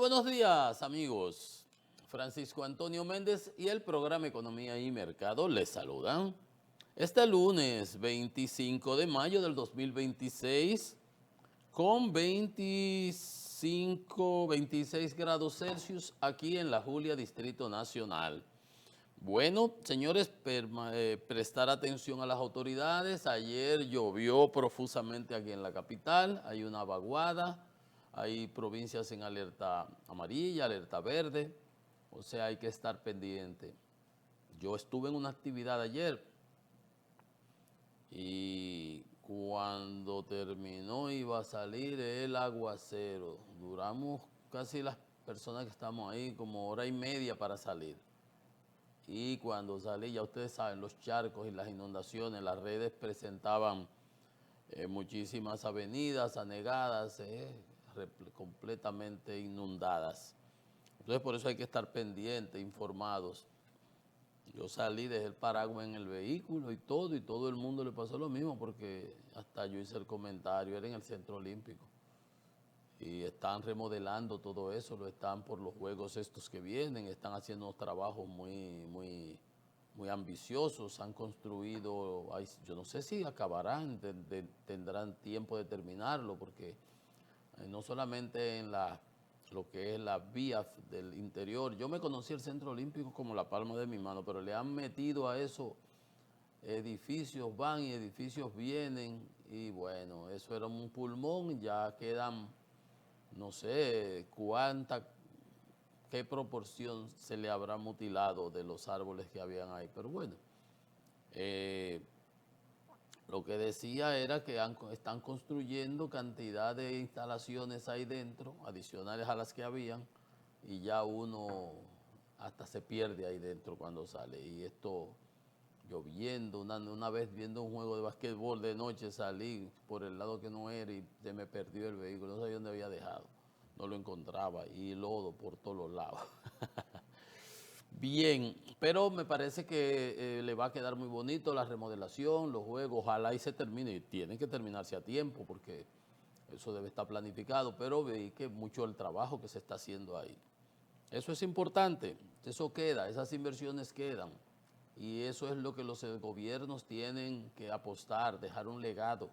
buenos días, amigos. Francisco Antonio Méndez y el programa Economía y Mercado les saludan. Este lunes 25 de mayo del 2026 con 26 grados Celsius aquí en la Julia, Distrito Nacional. Bueno, señores, prestar atención a las autoridades. Ayer llovió profusamente aquí en la capital, hay una vaguada, hay provincias en alerta amarilla, alerta verde, o sea, hay que estar pendiente. Yo estuve en una actividad ayer y cuando terminó iba a salir el aguacero. Duramos casi las personas que estamos ahí como hora y media para salir. Y cuando salí, ya ustedes saben, los charcos y las inundaciones, las redes presentaban muchísimas avenidas anegadas, completamente inundadas. Entonces por eso hay que estar pendientes, informados. Yo salí, dejé el paraguas en el vehículo y todo el mundo le pasó lo mismo porque hasta yo hice el comentario, era en el Centro Olímpico. Y están remodelando todo eso, lo están por los juegos estos que vienen, están haciendo unos trabajos muy ambiciosos, han construido, yo no sé si acabarán, tendrán tiempo de terminarlo, porque no solamente en lo que es la vía del interior, yo me conocí el Centro Olímpico como la palma de mi mano, pero le han metido a eso edificios van y edificios vienen, y bueno, eso era un pulmón, ya quedan no sé qué proporción se le habrá mutilado de los árboles que habían ahí, pero bueno, eh, lo que decía era que están construyendo cantidad de instalaciones ahí dentro, adicionales a las que habían, y ya uno hasta se pierde ahí dentro cuando sale, y esto lloviendo, una vez viendo un juego de basquetbol de noche salí por el lado que no era y se me perdió el vehículo, no sabía dónde había dejado, no lo encontraba y lodo por todos los lados. Bien, pero me parece que le va a quedar muy bonito la remodelación, los juegos, ojalá y se termine, y tiene que terminarse a tiempo porque eso debe estar planificado, pero ve que mucho el trabajo que se está haciendo ahí. Eso es importante, eso queda, esas inversiones quedan. Y eso es lo que los gobiernos tienen que apostar, dejar un legado,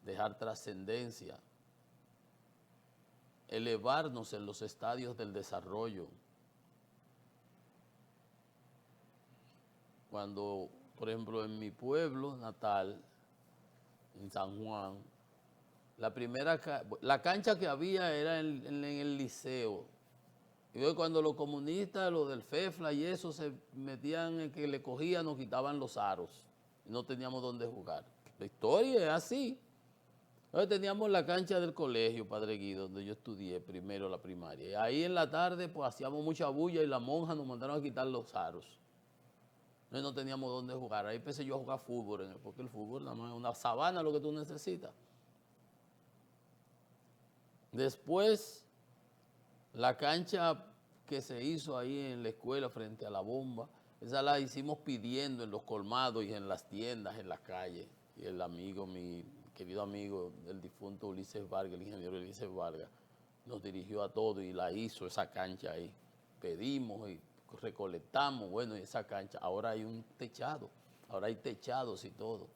dejar trascendencia, elevarnos en los estadios del desarrollo. Cuando, por ejemplo, en mi pueblo natal, en San Juan, la cancha que había era en el liceo. Y hoy cuando los comunistas, los del FEFLA y eso se metían en que le cogían, nos quitaban los aros. Y no teníamos dónde jugar. La historia es así. Entonces teníamos la cancha del colegio, Padre Guido, donde yo estudié primero la primaria. Y ahí en la tarde pues hacíamos mucha bulla y la monja nos mandaron a quitar los aros. Entonces no teníamos dónde jugar. Ahí empecé yo a jugar fútbol, porque el fútbol nada más es una sabana lo que tú necesitas. Después, la cancha que se hizo ahí en la escuela frente a la bomba, esa la hicimos pidiendo en los colmados y en las tiendas, en las calles. Y el amigo, mi querido amigo, el difunto Ulises Vargas, el ingeniero Ulises Vargas, nos dirigió a todo y la hizo esa cancha ahí. Pedimos y recolectamos, bueno, y esa cancha, ahora hay un techado, ahora hay techados y todo.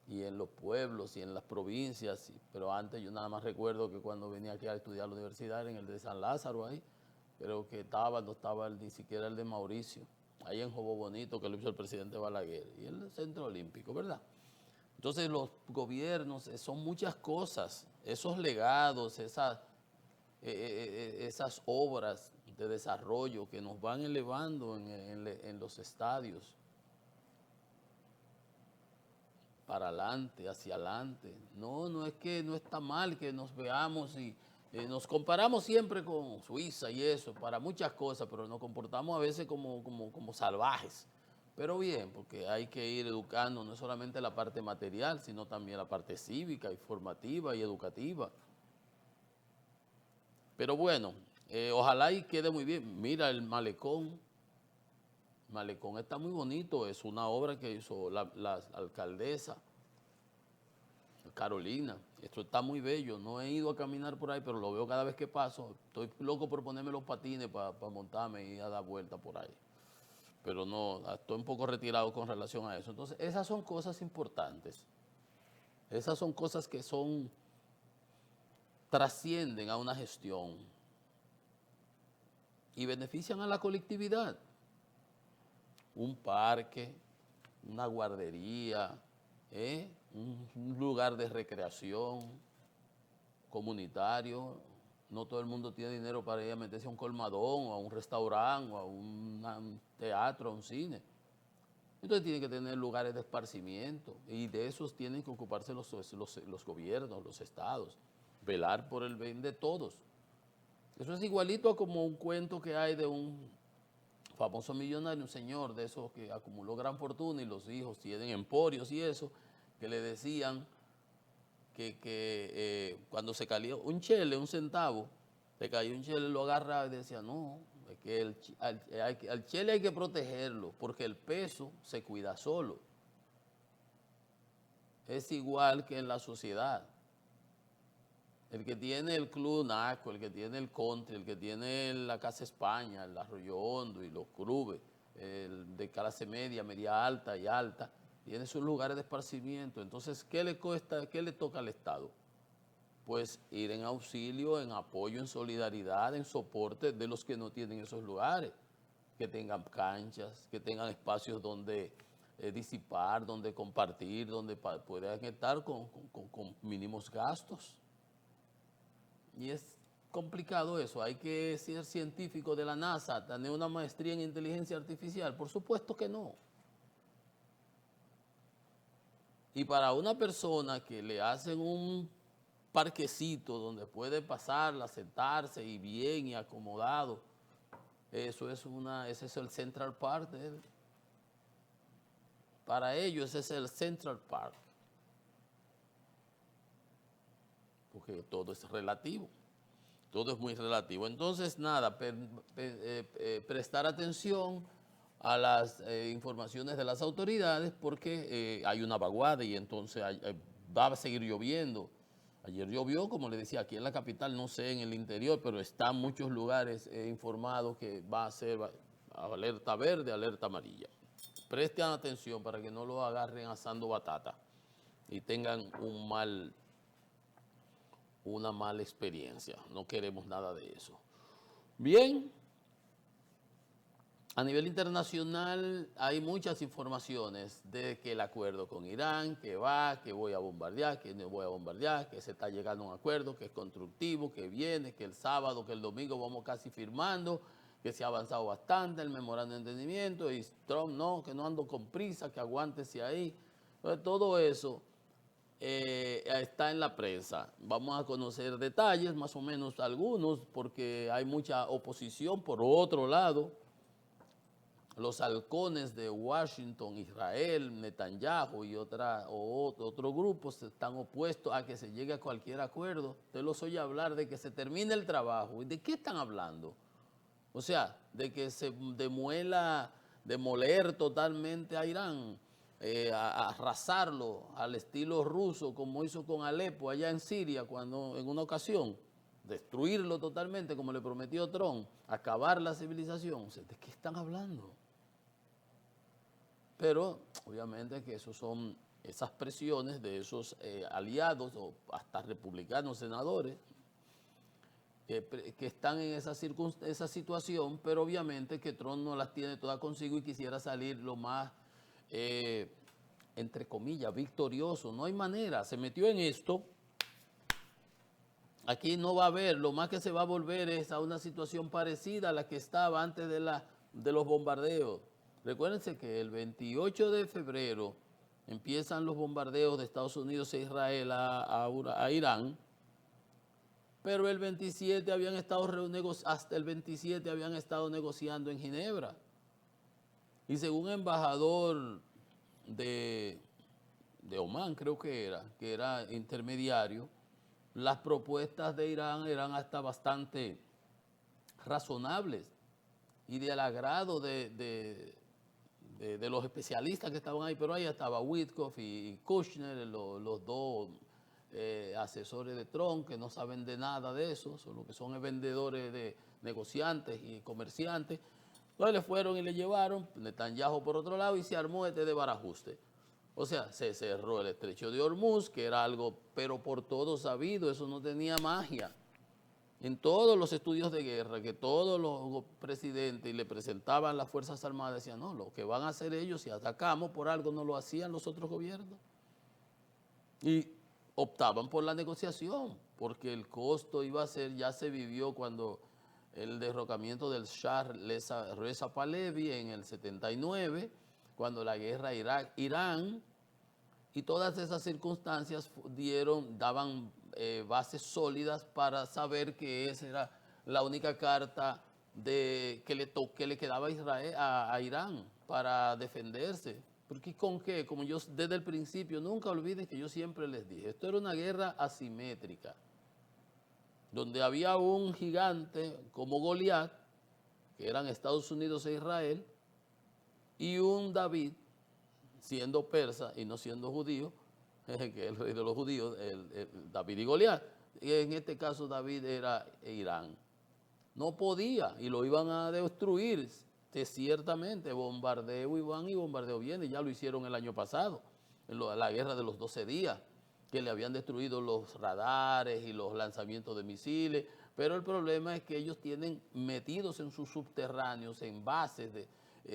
Y en los pueblos y en las provincias, pero antes yo nada más recuerdo que cuando venía aquí a estudiar a la universidad era en el de San Lázaro ahí, creo que no estaba ni siquiera el de Mauricio, ahí en Jobo Bonito que lo hizo el presidente Balaguer, y el Centro Olímpico, ¿verdad? Entonces los gobiernos son muchas cosas, esos legados, esas obras de desarrollo que nos van elevando en los estadios, para adelante, hacia adelante. No, no es que no está mal que nos veamos y nos comparamos siempre con Suiza y eso, para muchas cosas, pero nos comportamos a veces como salvajes. Pero bien, porque hay que ir educando no solamente la parte material, sino también la parte cívica, informativa y educativa. Pero bueno, ojalá y quede muy bien. Mira el malecón. El malecón está muy bonito, es una obra que hizo la alcaldesa Carolina. Esto está muy bello. No he ido a caminar por ahí, pero lo veo cada vez que paso. Estoy loco por ponerme los patines para montarme y a dar vuelta por ahí. Pero no, estoy un poco retirado con relación a eso. Entonces, esas son cosas importantes. Esas son cosas que trascienden a una gestión y benefician a la colectividad. Un parque, una guardería, un lugar de recreación comunitario. No todo el mundo tiene dinero para ir a meterse a un colmadón, o a un restaurante, o a un teatro, a un cine. Entonces tienen que tener lugares de esparcimiento y de esos tienen que ocuparse los gobiernos, los estados, velar por el bien de todos. Eso es igualito a como un cuento que hay de un famoso millonario, un señor de esos que acumuló gran fortuna y los hijos tienen emporios y eso, que le decían que cuando se cayó un chele, un centavo, le cayó un chele, lo agarraba y decía, no, es que al chele hay que protegerlo porque el peso se cuida solo. Es igual que en la sociedad. El que tiene el Club Naco, el que tiene el Country, el que tiene la Casa España, el Arroyo Hondo y los clubes el de clase media, media alta y alta, tiene sus lugares de esparcimiento. Entonces, ¿qué le cuesta, qué le toca al Estado? Pues ir en auxilio, en apoyo, en solidaridad, en soporte de los que no tienen esos lugares, que tengan canchas, que tengan espacios donde disipar, donde compartir, donde puedan estar con mínimos gastos. Y es complicado eso, hay que ser científico de la NASA, tener una maestría en inteligencia artificial, por supuesto que no. Y para una persona que le hacen un parquecito donde puede pasarla, sentarse y bien y acomodado, ese es el Central Park de él. Para ellos ese es el Central Park. Porque todo es relativo. Todo es muy relativo. Entonces, nada, prestar atención a las informaciones de las autoridades porque hay una vaguada y entonces va a seguir lloviendo. Ayer llovió, como le decía, aquí en la capital, no sé en el interior, pero están muchos lugares informados que va a ser alerta verde, alerta amarilla. Presten atención para que no lo agarren asando batata y tengan una mala experiencia. No queremos nada de eso. Bien, a nivel internacional hay muchas informaciones de que el acuerdo con Irán, que voy a bombardear, que no voy a bombardear, que se está llegando a un acuerdo, que es constructivo, que viene, que el sábado, que el domingo vamos casi firmando, que se ha avanzado bastante el memorando de entendimiento, y Trump no, que no ando con prisa, que aguántese ahí. Entonces, todo eso está en la prensa. Vamos a conocer detalles, más o menos algunos, porque hay mucha oposición. Por otro lado, los halcones de Washington, Israel, Netanyahu y otro grupo se están opuestos a que se llegue a cualquier acuerdo. Usted los oye hablar de que se termine el trabajo. ¿Y de qué están hablando? O sea, de que se demoler totalmente a Irán, a arrasarlo al estilo ruso, como hizo con Alepo allá en Siria, cuando en una ocasión, destruirlo totalmente, como le prometió Trump, acabar la civilización. O sea, ¿de qué están hablando? Pero, obviamente, que esas presiones de esos aliados, o hasta republicanos, senadores, que están en esa situación, pero obviamente que Trump no las tiene todas consigo y quisiera salir lo más, entre comillas, victorioso. No hay manera, se metió en esto, aquí no va a haber, lo más que se va a volver es a una situación parecida a la que estaba antes de los bombardeos. Recuérdense que el 28 de febrero empiezan los bombardeos de Estados Unidos e Israel a Irán, pero el 27 hasta el 27 habían estado negociando en Ginebra. Y según el embajador de Omán, creo que era intermediario, las propuestas de Irán eran hasta bastante razonables y del agrado de los especialistas que estaban ahí, pero ahí estaba Witkoff y Kushner, los dos asesores de Trump que no saben de nada de eso, son lo que son vendedores de negociantes y comerciantes. Entonces le fueron y le llevaron Netanyahu por otro lado y se armó este de barajuste. O sea, se cerró el estrecho de Hormuz, que era algo, pero por todo sabido, eso no tenía magia. En todos los estudios de guerra, que todos los presidentes le presentaban las Fuerzas Armadas, decían, no, lo que van a hacer ellos si atacamos por algo no lo hacían los otros gobiernos. Y optaban por la negociación, porque el costo iba a ser, ya se vivió cuando el derrocamiento del Shah Reza Pahlavi en el 79, cuando la guerra Irak-Irán, y todas esas circunstancias daban bases sólidas para saber que esa era la única carta que le quedaba a Israel, a Irán para defenderse. Porque ¿con qué? Como yo desde el principio, nunca olviden que yo siempre les dije, esto era una guerra asimétrica, donde había un gigante como Goliat, que eran Estados Unidos e Israel, y un David, siendo persa y no siendo judío, que es el rey de los judíos, David y Goliat. Y en este caso David era Irán. No podía y lo iban a destruir, ciertamente, bombardeo y bombardeo viene, ya lo hicieron el año pasado, en la guerra de los 12 días, que le habían destruido los radares y los lanzamientos de misiles, pero el problema es que ellos tienen metidos en sus subterráneos, en bases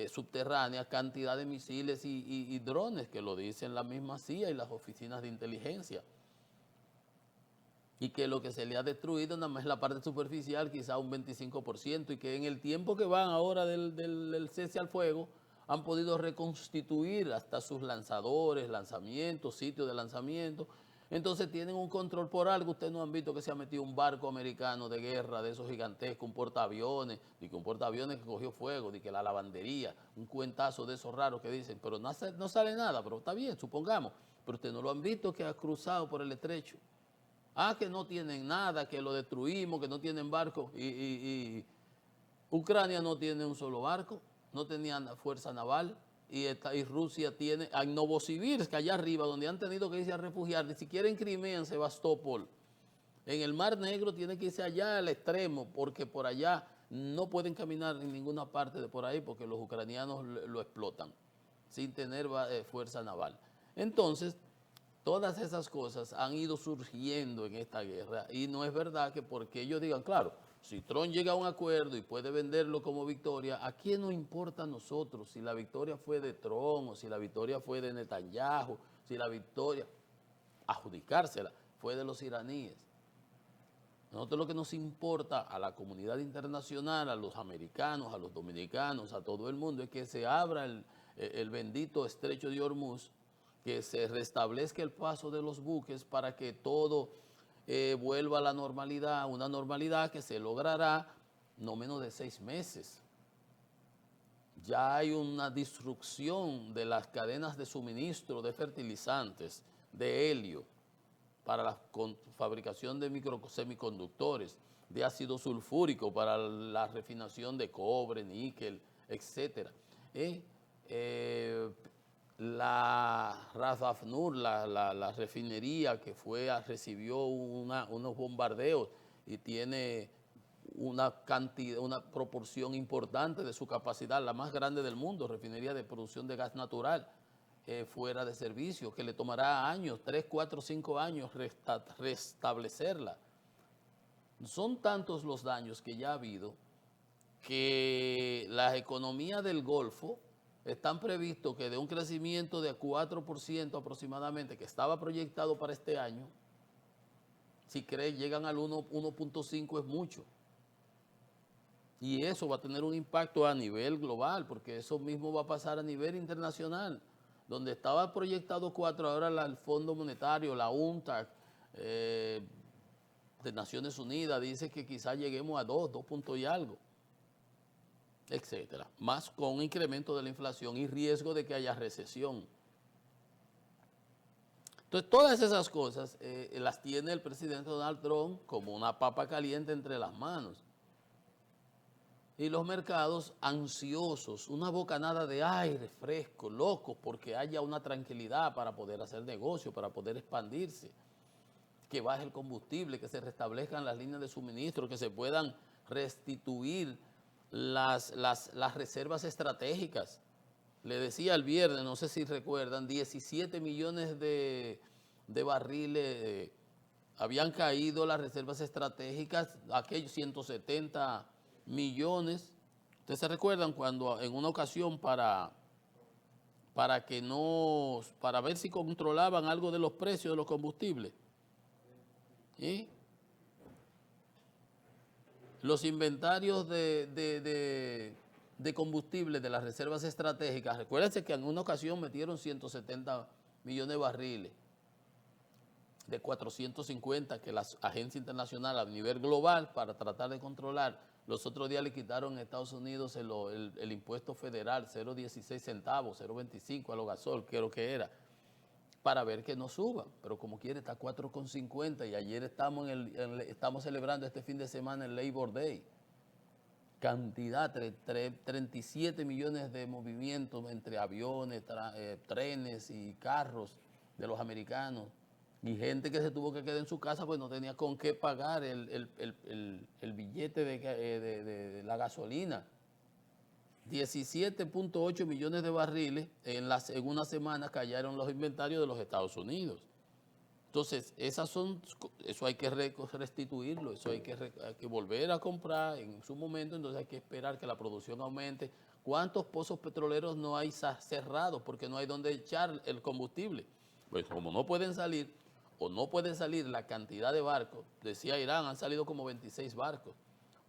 subterráneas, cantidad de misiles y drones, que lo dicen la misma CIA y las oficinas de inteligencia. Y que lo que se le ha destruido nada más es la parte superficial, quizá un 25%, y que en el tiempo que van ahora del cese al fuego, han podido reconstituir hasta sus lanzadores, lanzamientos, sitios de lanzamiento. Entonces tienen un control por algo. Ustedes no han visto que se ha metido un barco americano de guerra de esos gigantescos, un portaaviones, y que un portaaviones que cogió fuego, de que la lavandería, un cuentazo de esos raros que dicen, pero no sale nada, pero está bien, supongamos. Pero ustedes no lo han visto que ha cruzado por el estrecho. Que no tienen nada, que lo destruimos, que no tienen barco. Y Ucrania no tiene un solo barco, no tenía fuerza naval. Y Rusia tiene, en Novosibirsk, allá arriba, donde han tenido que irse a refugiar, ni siquiera en Crimea, en Sebastopol. En el Mar Negro tiene que irse allá al extremo, porque por allá no pueden caminar en ninguna parte de por ahí, porque los ucranianos lo explotan, sin tener fuerza naval. Entonces, todas esas cosas han ido surgiendo en esta guerra y no es verdad que porque ellos digan, claro, si Trump llega a un acuerdo y puede venderlo como victoria, ¿a quién nos importa a nosotros si la victoria fue de Trump o si la victoria fue de Netanyahu, si la victoria, adjudicársela, fue de los iraníes? A nosotros lo que nos importa a la comunidad internacional, a los americanos, a los dominicanos, a todo el mundo, es que se abra el bendito estrecho de Hormuz, que se restablezca el paso de los buques para que todo vuelva a la normalidad, una normalidad que se logrará no menos de 6 meses. Ya hay una disrupción de las cadenas de suministro de fertilizantes, de helio, para la fabricación de semiconductores, de ácido sulfúrico para la refinación de cobre, níquel, etc. La Ras Afnur, la refinería que recibió unos bombardeos y tiene una proporción importante de su capacidad, la más grande del mundo, refinería de producción de gas natural, fuera de servicio, que le tomará años, 3, 4, 5 años restablecerla. Son tantos los daños que ya ha habido que la economía del Golfo están previstos que de un crecimiento de 4% aproximadamente, que estaba proyectado para este año, si llegan al 1.5 es mucho. Y eso va a tener un impacto a nivel global, porque eso mismo va a pasar a nivel internacional. Donde estaba proyectado 4, ahora el Fondo Monetario, la UNCTAD, de Naciones Unidas, dice que quizás lleguemos a 2 puntos y algo, etcétera, más con un incremento de la inflación y riesgo de que haya recesión. Entonces, todas esas cosas las tiene el presidente Donald Trump como una papa caliente entre las manos. Y los mercados ansiosos, una bocanada de aire fresco, locos, porque haya una tranquilidad para poder hacer negocio, para poder expandirse. que baje el combustible, que se restablezcan las líneas de suministro, que se puedan restituir las reservas estratégicas. Le decía el viernes, no sé si recuerdan, 17 millones de barriles habían caído las reservas estratégicas, aquellos 170 millones. ¿Ustedes se recuerdan cuando en una ocasión para ver si controlaban algo de los precios de los combustibles? ¿Sí? Los inventarios de combustible de las reservas estratégicas, recuérdense que en una ocasión metieron 170 millones de barriles de 450 que la agencia internacional a nivel global para tratar de controlar. Los otros días le quitaron en Estados Unidos el impuesto federal, 0,16 centavos, 0,25 a los gasol, creo que era, para ver que no suban, pero como quiere está 4,50 y ayer estamos celebrando este fin de semana el Labor Day. Cantidad, 37 millones de movimientos entre aviones, trenes y carros de los americanos. Y gente que se tuvo que quedar en su casa pues no tenía con qué pagar el billete de la gasolina. 17.8 millones de barriles en una semana cayeron los inventarios de los Estados Unidos. Entonces, eso hay que restituirlo, eso hay que volver a comprar en su momento, entonces hay que esperar que la producción aumente. ¿Cuántos pozos petroleros no hay cerrados porque no hay donde echar el combustible? Pues como no pueden salir, o no pueden salir la cantidad de barcos, decía Irán, han salido como 26 barcos.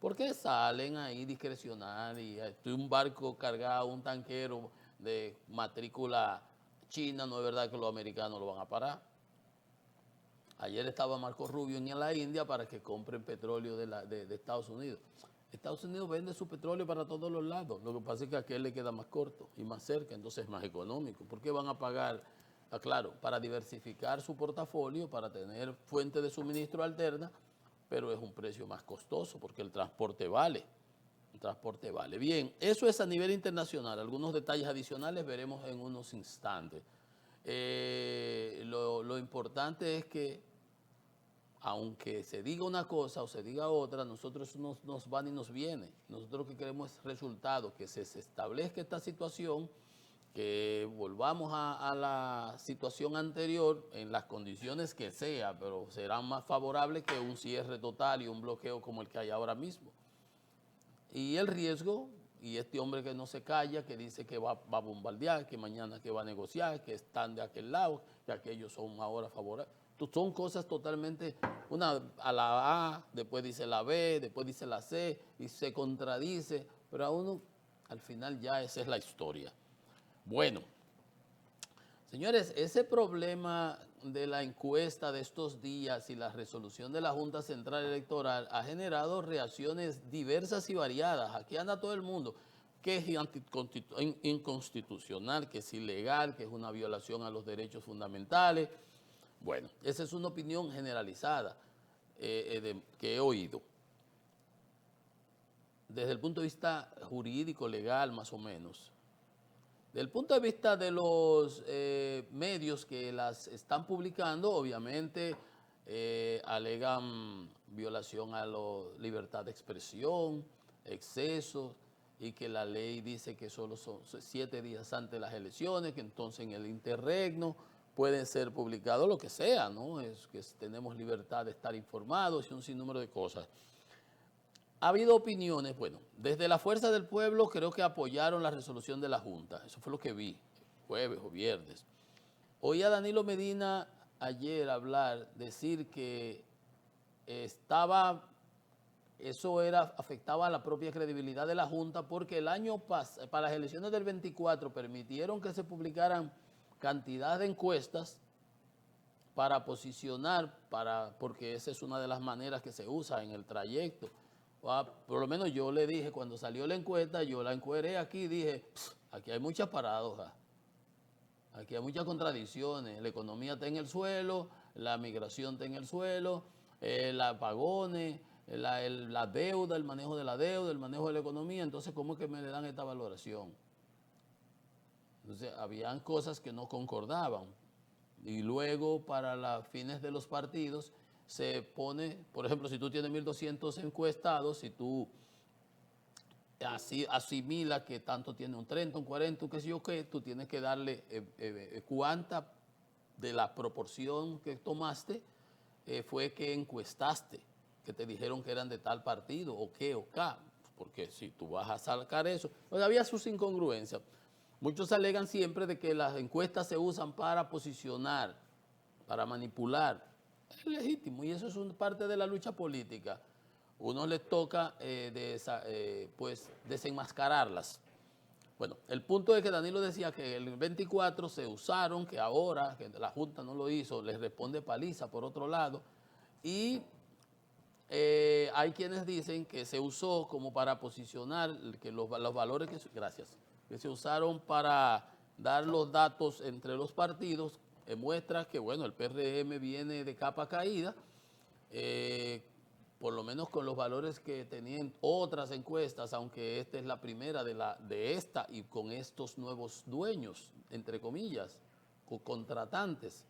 ¿Por qué salen ahí discrecional y un barco cargado, un tanquero de matrícula china, no es verdad que los americanos lo van a parar? Ayer estaba Marco Rubio en la India para que compren petróleo de Estados Unidos. Estados Unidos vende su petróleo para todos los lados. Lo que pasa es que a aquel le queda más corto y más cerca, entonces es más económico. ¿Por qué van a pagar? Claro, para diversificar su portafolio, para tener fuente de suministro alterna, pero es un precio más costoso porque el transporte vale. El transporte vale. Bien, eso es a nivel internacional. Algunos detalles adicionales veremos en unos instantes. Lo importante es que, aunque se diga una cosa o se diga otra, nosotros nos van y nos viene. Nosotros lo que queremos es resultados, que se establezca esta situación, que volvamos a la situación anterior en las condiciones que sea, pero serán más favorables que un cierre total y un bloqueo como el que hay ahora mismo. Y el riesgo, y este hombre que no se calla, que dice que va a bombardear, que mañana que va a negociar, que están de aquel lado, que aquellos son ahora favorables. Son cosas totalmente, una a la A, después dice la B, después dice la C, y se contradice, pero a uno, al final ya esa es la historia. Bueno, señores, ese problema de la encuesta de estos días y la resolución de la Junta Central Electoral ha generado reacciones diversas y variadas. Aquí anda todo el mundo, que es inconstitucional, que es ilegal, que es una violación a los derechos fundamentales. Bueno, esa es una opinión generalizada que he oído. Desde el punto de vista jurídico, legal, más o menos. Desde el punto de vista de los medios que las están publicando, obviamente alegan violación a la libertad de expresión, excesos, y que la ley dice que solo son 7 días antes de las elecciones, que entonces en el interregno pueden ser publicados lo que sea, ¿no? Es que tenemos libertad de estar informados y un sinnúmero de cosas. Ha habido opiniones, bueno, desde la Fuerza del Pueblo creo que apoyaron la resolución de la Junta, eso fue lo que vi, jueves o viernes. Oí a Danilo Medina ayer hablar, decir que afectaba a la propia credibilidad de la Junta porque el año pasado, para las elecciones del 24, permitieron que se publicaran cantidad de encuestas para posicionar, porque esa es una de las maneras que se usa en el trayecto. Por lo menos yo le dije, cuando salió la encuesta, yo la encueré aquí, dije, aquí hay muchas paradojas, aquí hay muchas contradicciones, la economía está en el suelo, la migración está en el suelo, los apagones, la deuda, el manejo de la deuda, el manejo de la economía, entonces ¿cómo es que me le dan esta valoración? Entonces habían cosas que no concordaban. Y luego para los fines de los partidos se pone, por ejemplo, si tú tienes 1.200 encuestados, si tú así asimila que tanto tiene un 30, un 40, un qué sé yo qué, tú tienes que darle cuánta de la proporción que tomaste fue que encuestaste, que te dijeron que eran de tal partido o qué o qué, porque si tú vas a sacar eso, pues había sus incongruencias. Muchos alegan siempre de que las encuestas se usan para posicionar, para manipular. Es legítimo y eso es parte de la lucha política. Uno les toca pues desenmascararlas. Bueno, el punto es que Danilo decía que el 24 se usaron, que ahora, que la Junta no lo hizo, les responde paliza por otro lado, y hay quienes dicen que se usó como para posicionar que los valores que se usaron para dar los datos entre los partidos, muestra que bueno, el PRM viene de capa caída, eh, por lo menos con los valores que tenían otras encuestas, aunque esta es la primera de esta y con estos nuevos dueños, entre comillas, contratantes,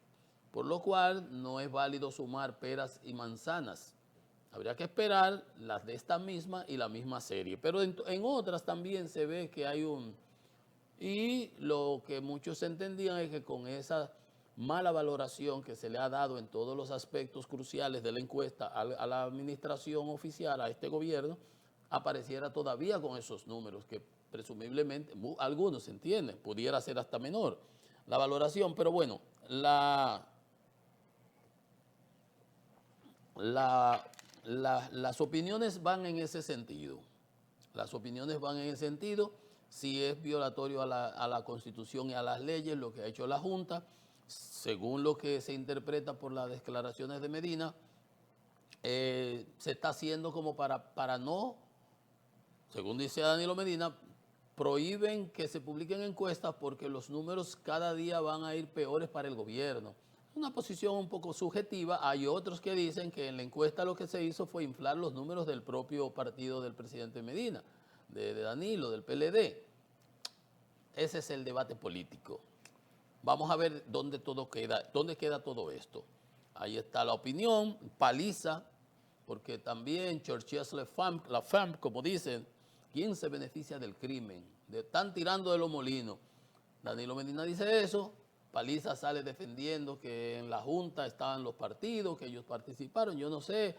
por lo cual no es válido sumar peras y manzanas. Habría que esperar las de esta misma y la misma serie, pero en otras también se ve que hay un... Y lo que muchos entendían es que con esa mala valoración que se le ha dado en todos los aspectos cruciales de la encuesta a la administración oficial, a este gobierno, apareciera todavía con esos números que presumiblemente, algunos entienden, pudiera ser hasta menor la valoración, pero bueno, las opiniones van en ese sentido. Las opiniones van en ese sentido. Si es violatorio a la Constitución y a las leyes, lo que ha hecho la Junta, según lo que se interpreta por las declaraciones de Medina, se está haciendo como para no, según dice Danilo Medina, prohíben que se publiquen encuestas porque los números cada día van a ir peores para el gobierno. Una posición un poco subjetiva. Hay otros que dicen que en la encuesta lo que se hizo fue inflar los números del propio partido del presidente Medina, de Danilo, del PLD. Ese es el debate político. Vamos a ver dónde queda todo esto. Ahí está la opinión, paliza, porque también Churchill la femme, como dicen, ¿quién se beneficia del crimen? Están tirando de los molinos. Danilo Medina dice eso, paliza sale defendiendo que en la Junta estaban los partidos, que ellos participaron, yo no sé,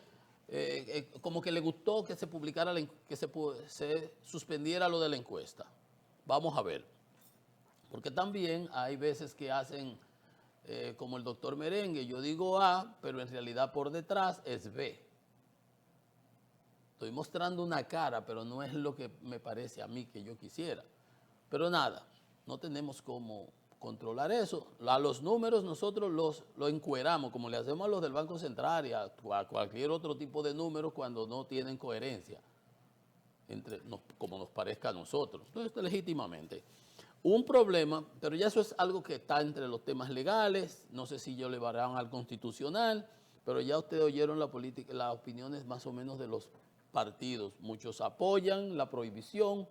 como que le gustó que se publicara, que se suspendiera lo de la encuesta. Vamos a ver. Porque también hay veces que hacen como el doctor Merengue, yo digo A, pero en realidad por detrás es B. Estoy mostrando una cara, pero no es lo que me parece a mí que yo quisiera. Pero nada, no tenemos cómo controlar eso. A los números nosotros los encueramos, como le hacemos a los del Banco Central y a cualquier otro tipo de números cuando no tienen coherencia, como nos parezca a nosotros. Entonces, legítimamente. Un problema, pero ya eso es algo que está entre los temas legales, no sé si ellos le llevarán al constitucional, pero ya ustedes oyeron las opiniones más o menos de los partidos. Muchos apoyan la prohibición,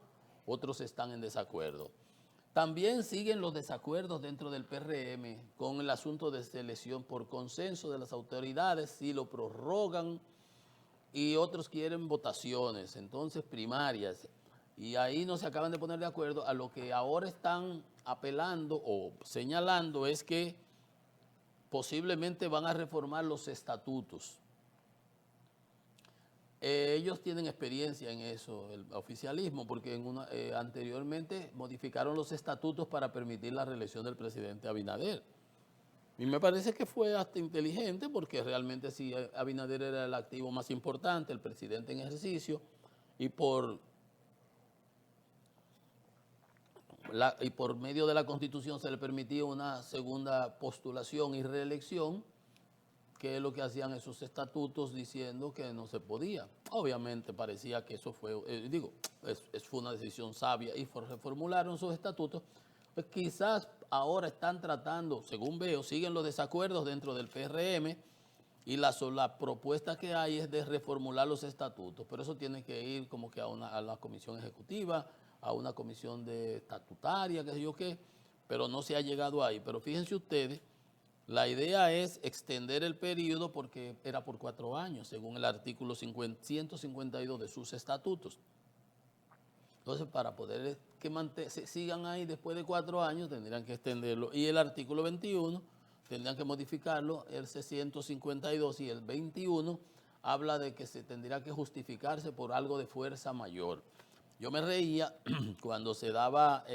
otros están en desacuerdo. También siguen los desacuerdos dentro del PRM con el asunto de selección por consenso de las autoridades, si lo prorrogan, y otros quieren votaciones, entonces primarias. Y ahí no se acaban de poner de acuerdo. A lo que ahora están apelando o señalando es que posiblemente van a reformar los estatutos. Ellos tienen experiencia en eso, el oficialismo, porque anteriormente modificaron los estatutos para permitir la reelección del presidente Abinader. Y me parece que fue hasta inteligente porque realmente si Abinader era el activo más importante, el presidente en ejercicio, y por medio de la Constitución se le permitía una segunda postulación y reelección, que es lo que hacían esos estatutos diciendo que no se podía. Obviamente parecía que eso fue, fue una decisión sabia y reformularon sus estatutos. Pues quizás ahora están tratando, según veo, siguen los desacuerdos dentro del PRM y la propuesta que hay es de reformular los estatutos, pero eso tiene que ir como que a la comisión ejecutiva, a una comisión de estatutaria, qué sé yo qué, pero no se ha llegado ahí. Pero fíjense ustedes La idea es extender el periodo porque era por 4 años, según el artículo 152 de sus estatutos. Entonces, para poder que sigan ahí después de 4 años, tendrían que extenderlo. Y el artículo 21 tendrían que modificarlo. El 652 y el 21 habla de que se tendría que justificarse por algo de fuerza mayor. Yo me reía cuando se daba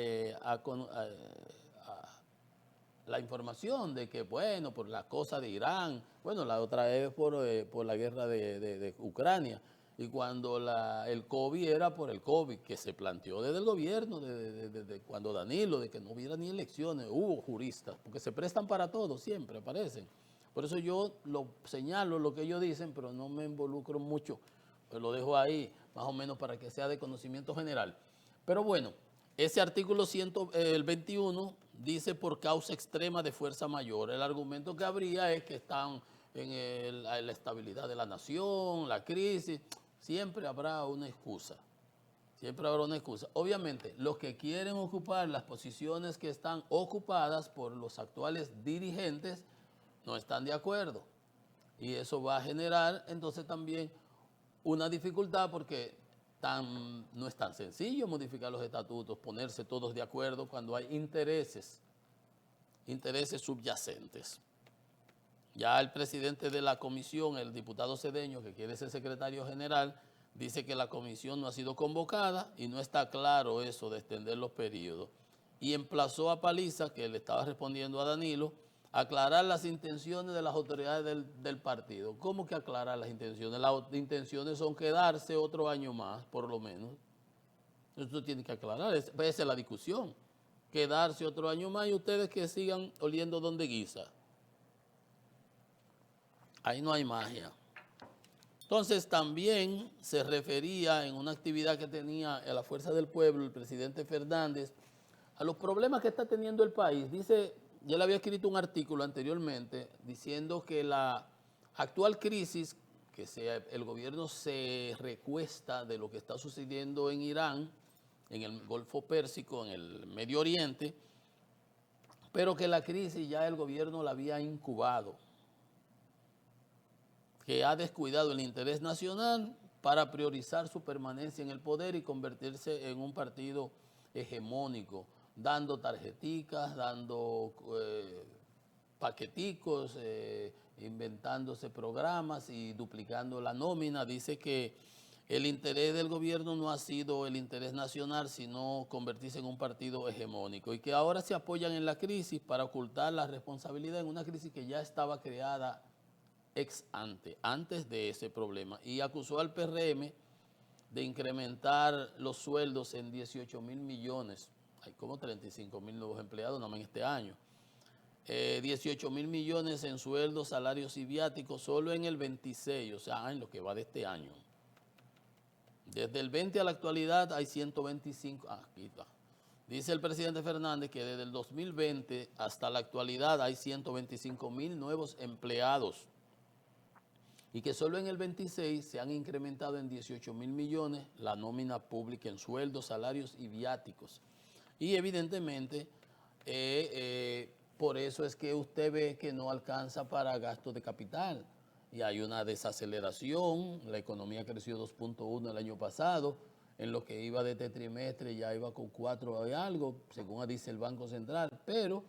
la información de que, bueno, por la cosa de Irán, bueno, la otra vez por la guerra de Ucrania, y cuando el COVID era por el COVID, que se planteó desde el gobierno, desde cuando Danilo, de que no hubiera ni elecciones, hubo juristas, porque se prestan para todo, siempre aparecen. Por eso yo lo señalo, lo que ellos dicen, pero no me involucro mucho, pues lo dejo ahí, más o menos para que sea de conocimiento general. Pero bueno, ese artículo 21 dice por causa extrema de fuerza mayor. El argumento que habría es que están en la estabilidad de la nación, la crisis. Siempre habrá una excusa. Siempre habrá una excusa. Obviamente, los que quieren ocupar las posiciones que están ocupadas por los actuales dirigentes no están de acuerdo. Y eso va a generar entonces también una dificultad porque no es tan sencillo modificar los estatutos, ponerse todos de acuerdo cuando hay intereses subyacentes. Ya el presidente de la comisión, el diputado Cedeño, que quiere ser secretario general, dice que la comisión no ha sido convocada y no está claro eso de extender los periodos. Y emplazó a Paliza, que le estaba respondiendo a Danilo, a aclarar las intenciones de las autoridades del partido. ¿Cómo que aclarar las intenciones? Las intenciones son quedarse otro año más, por lo menos. Eso tiene que aclarar, esa es la discusión. Quedarse otro año más y ustedes que sigan oliendo donde guisa. Ahí no hay magia. Entonces también se refería en una actividad que tenía a la Fuerza del Pueblo el presidente Fernández a los problemas que está teniendo el país. Dice, yo le había escrito un artículo anteriormente diciendo que la actual crisis, que el gobierno se recuesta de lo que está sucediendo en Irán, en el Golfo Pérsico, en el Medio Oriente, pero que la crisis ya el gobierno la había incubado, que ha descuidado el interés nacional para priorizar su permanencia en el poder y convertirse en un partido hegemónico, dando tarjeticas, dando paqueticos, inventándose programas y duplicando la nómina. Dice que el interés del gobierno no ha sido el interés nacional, sino convertirse en un partido hegemónico y que ahora se apoyan en la crisis para ocultar la responsabilidad en una crisis que ya estaba creada antes de ese problema, y acusó al PRM de incrementar los sueldos en 18.000 millones. Hay como 35.000 nuevos empleados nada más en este año. 18.000 millones en sueldos, salarios y viáticos solo en el 26, o sea, en lo que va de este año. Desde el 20 a la actualidad hay 125, aquí está. Dice el presidente Fernández que desde el 2020 hasta la actualidad hay 125.000 nuevos empleados y que solo en el 26 se han incrementado en 18.000 millones la nómina pública en sueldos, salarios y viáticos. Y evidentemente, por eso es que usted ve que no alcanza para gastos de capital. Y hay una desaceleración, la economía creció 2.1 el año pasado, en lo que iba de este trimestre ya iba con 4 y algo, según dice el Banco Central, pero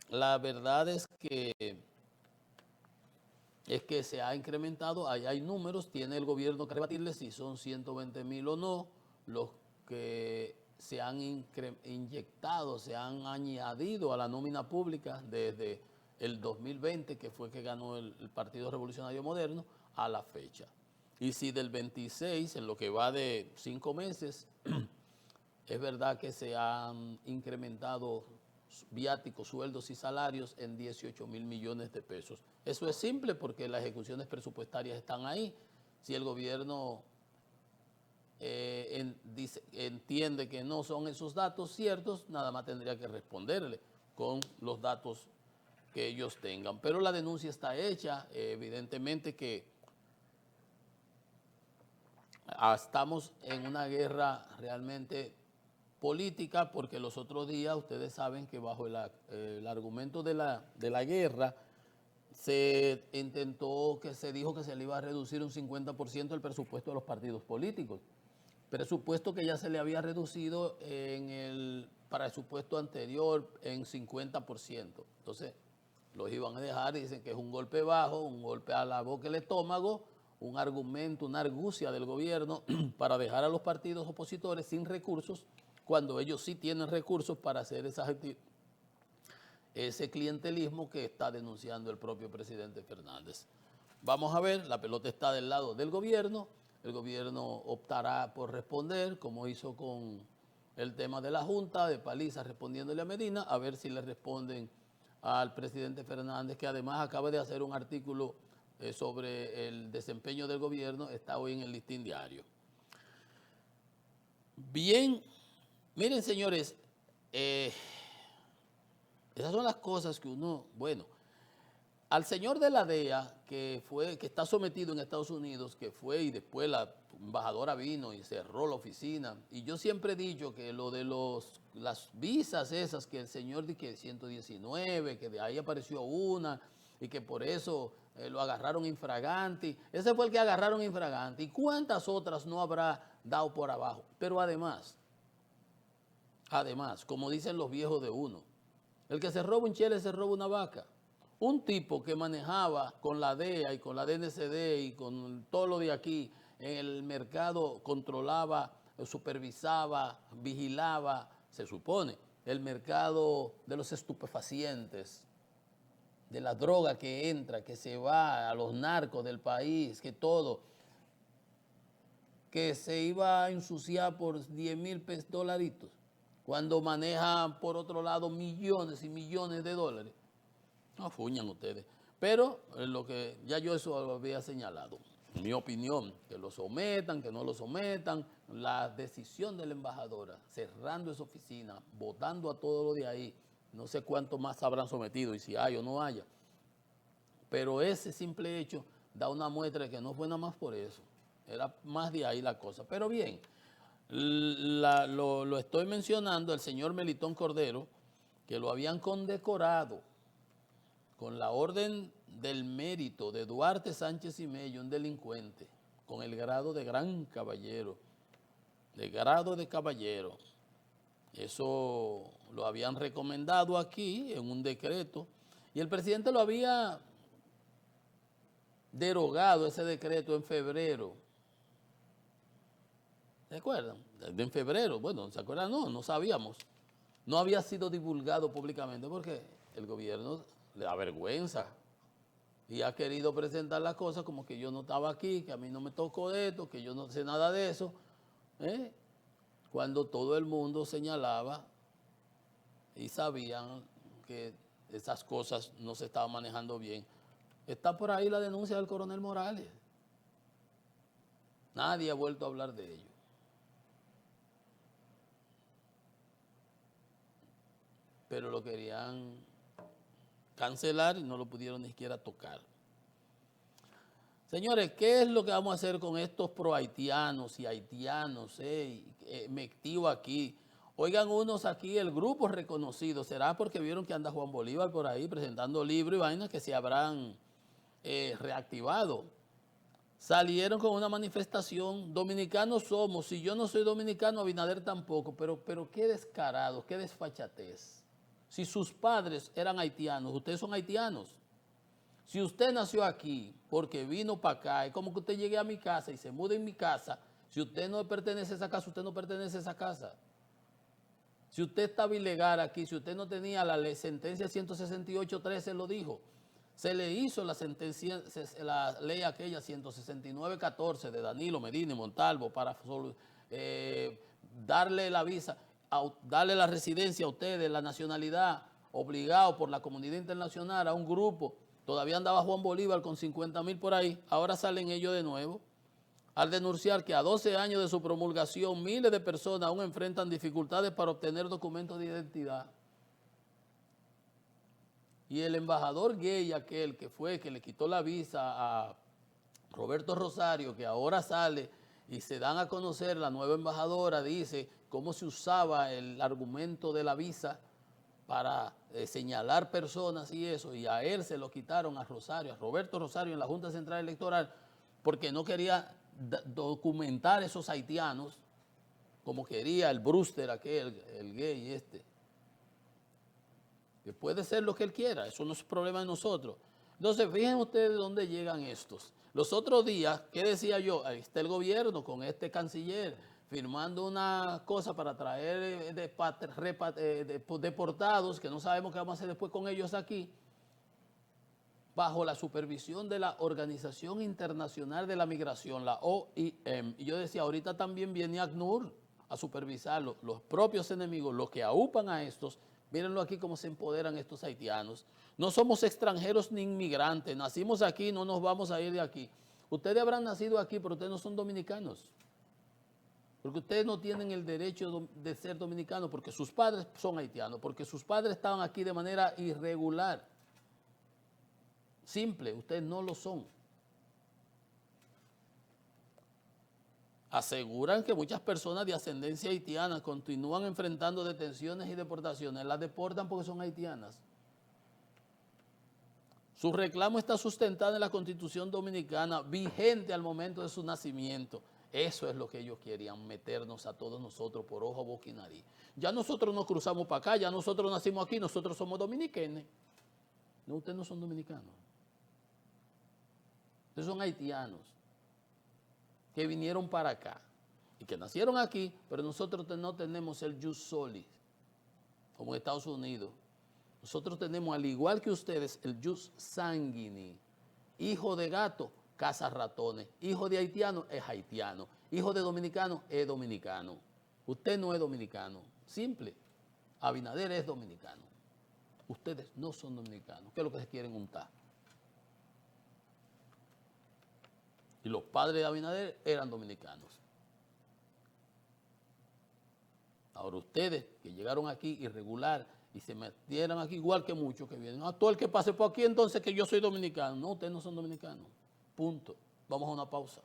la verdad es que se ha incrementado, ahí hay números, tiene el gobierno que rebatirle si son 120.000 o no, los que se han inyectado, se han añadido a la nómina pública desde el 2020, que fue que ganó el Partido Revolucionario Moderno, a la fecha. Y si del 26, en lo que va de 5 meses, es verdad que se han incrementado viáticos, sueldos y salarios en 18.000 millones de pesos. Eso es simple porque las ejecuciones presupuestarias están ahí. Si el gobierno entiende que no son esos datos ciertos, nada más tendría que responderle con los datos que ellos tengan. Pero la denuncia está hecha, evidentemente que estamos en una guerra realmente política, porque los otros días ustedes saben que bajo el argumento de la guerra se intentó, que se dijo que se le iba a reducir un 50% el presupuesto de los partidos políticos. Presupuesto que ya se le había reducido en el presupuesto anterior en 50%. Entonces, los iban a dejar y dicen que es un golpe bajo, un golpe a la boca y el estómago, un argumento, una argucia del gobierno para dejar a los partidos opositores sin recursos, cuando ellos sí tienen recursos para hacer ese clientelismo que está denunciando el propio presidente Fernández. Vamos a ver, la pelota está del lado del gobierno, el gobierno optará por responder, como hizo con el tema de la Junta, de Paliza respondiéndole a Medina, a ver si le responden al presidente Fernández, que además acaba de hacer un artículo sobre el desempeño del gobierno, está hoy en el Listín Diario. Bien, miren señores, esas son las cosas que uno, bueno, al señor de la DEA, que está sometido en Estados Unidos, que fue y después la embajadora vino y cerró la oficina, y yo siempre he dicho que lo de las visas esas, que el señor dice que 119, que de ahí apareció una, y que por eso lo agarraron infraganti, ese fue el que agarraron infraganti, y cuántas otras no habrá dado por abajo. Pero además, como dicen los viejos de uno, el que se roba un chele se roba una vaca. Un tipo que manejaba con la DEA y con la DNCD y con todo lo de aquí en el mercado, controlaba, supervisaba, vigilaba, se supone, el mercado de los estupefacientes, de la droga que entra, que se va a los narcos del país, que todo, que se iba a ensuciar por 10,000 dolaritos, cuando maneja por otro lado millones y millones de dólares. No fuñan ustedes. Pero lo que ya yo eso lo había señalado. Mi opinión, que lo sometan, que no lo sometan, la decisión de la embajadora, cerrando esa oficina, votando a todo lo de ahí, no sé cuánto más habrán sometido y si hay o no haya. Pero ese simple hecho da una muestra de que no fue nada más por eso. Era más de ahí la cosa. Pero bien, lo estoy mencionando al señor Melitón Cordero, que lo habían condecorado con la orden del mérito de Duarte Sánchez y Mello, un delincuente, con el grado de gran caballero, de grado de caballero. Eso lo habían recomendado aquí en un decreto y el presidente lo había derogado ese decreto en febrero. ¿Se acuerdan? En febrero, bueno, ¿se acuerdan? No sabíamos. No había sido divulgado públicamente porque el gobierno le da vergüenza y ha querido presentar las cosas como que yo no estaba aquí, que a mí no me tocó de esto, que yo no sé nada de eso, cuando todo el mundo señalaba y sabían que esas cosas no se estaban manejando bien. Está por ahí la denuncia del coronel Morales. Nadie ha vuelto a hablar de ello. Pero lo querían cancelar y no lo pudieron ni siquiera tocar. Señores, ¿qué es lo que vamos a hacer con estos pro-haitianos y haitianos? Metido aquí. Oigan unos aquí, el grupo reconocido, ¿será porque vieron que anda Juan Bolívar por ahí presentando libros y vainas que se habrán reactivado? Salieron con una manifestación, dominicanos somos, si yo no soy dominicano, Abinader tampoco, pero qué descarados, qué desfachatez. Si sus padres eran haitianos, ustedes son haitianos. Si usted nació aquí porque vino para acá, es como que usted llegue a mi casa y se mude en mi casa. Si usted no pertenece a esa casa, usted no pertenece a esa casa. Si usted estaba ilegal aquí, si usted no tenía la sentencia 168.13, lo dijo. Se le hizo la sentencia, la ley aquella 169.14 de Danilo Medina y Montalvo para darle la visa, darle la residencia a ustedes, la nacionalidad, obligado por la comunidad internacional a un grupo. Todavía andaba Juan Bolívar con 50,000 por ahí, ahora salen ellos de nuevo, al denunciar que a 12 años de su promulgación miles de personas aún enfrentan dificultades para obtener documentos de identidad. Y el embajador gay, aquel que fue, que le quitó la visa a Roberto Rosario, que ahora sale y se dan a conocer, la nueva embajadora dice cómo se usaba el argumento de la visa para señalar personas y eso, y a él se lo quitaron a Rosario, a Roberto Rosario en la Junta Central Electoral, porque no quería documentar esos haitianos como quería el Brewster aquel, el gay este, que puede ser lo que él quiera, eso no es problema de nosotros. Entonces, fíjense ustedes dónde llegan estos. Los otros días, ¿qué decía yo? Ahí está el gobierno con este canciller firmando una cosa para traer deportados, que no sabemos qué vamos a hacer después con ellos aquí, bajo la supervisión de la Organización Internacional de la Migración, la OIM. Y yo decía, ahorita también viene ACNUR a supervisarlo, los propios enemigos, los que aupan a estos. Mírenlo aquí cómo se empoderan estos haitianos. No somos extranjeros ni inmigrantes, nacimos aquí, no nos vamos a ir de aquí. Ustedes habrán nacido aquí, pero ustedes no son dominicanos. Porque ustedes no tienen el derecho de ser dominicanos, porque sus padres son haitianos, porque sus padres estaban aquí de manera irregular. Simple, ustedes no lo son. Aseguran que muchas personas de ascendencia haitiana continúan enfrentando detenciones y deportaciones. Las deportan porque son haitianas. Su reclamo está sustentado en la Constitución Dominicana, vigente al momento de su nacimiento. Eso es lo que ellos querían, meternos a todos nosotros por ojo, boca y nariz. Ya nosotros nos cruzamos para acá, ya nosotros nacimos aquí, nosotros somos dominicanos. No, ustedes no son dominicanos. Ustedes son haitianos que vinieron para acá y que nacieron aquí, pero nosotros no tenemos el jus soli, como en Estados Unidos. Nosotros tenemos, al igual que ustedes, el jus sanguini. Hijo de gato, caza ratones. Hijo de haitiano es haitiano. Hijo de dominicano es dominicano. Usted no es dominicano. Simple. Abinader es dominicano. Ustedes no son dominicanos. ¿Qué es lo que se quieren untar? Y los padres de Abinader eran dominicanos. Ahora ustedes que llegaron aquí irregular y se metieron aquí igual que muchos que vienen. Todo el que pase por aquí entonces que yo soy dominicano. No, ustedes no son dominicanos. Punto. Vamos a una pausa.